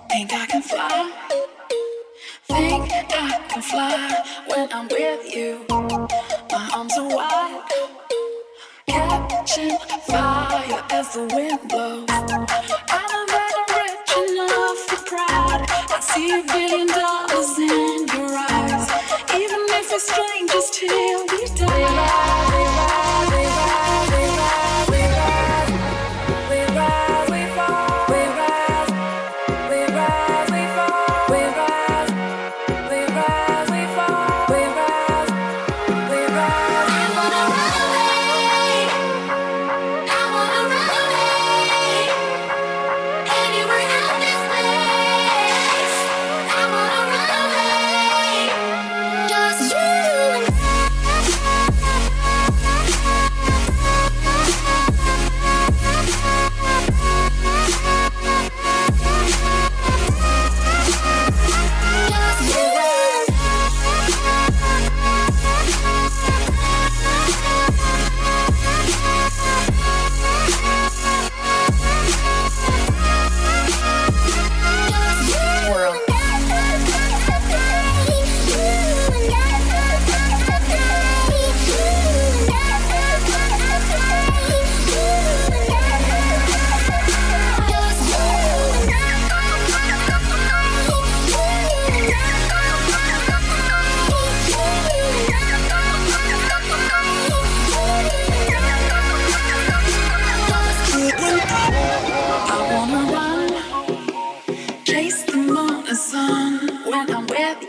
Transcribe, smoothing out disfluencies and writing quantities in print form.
Think I can fly. Think I can fly when I'm with you. My arms are wide, catching fire as the wind blows. I know that I'm rich enough for pride. I see $1 billion in your eyes. Even if we're strangers till we die. Chase the moon and sun when I'm with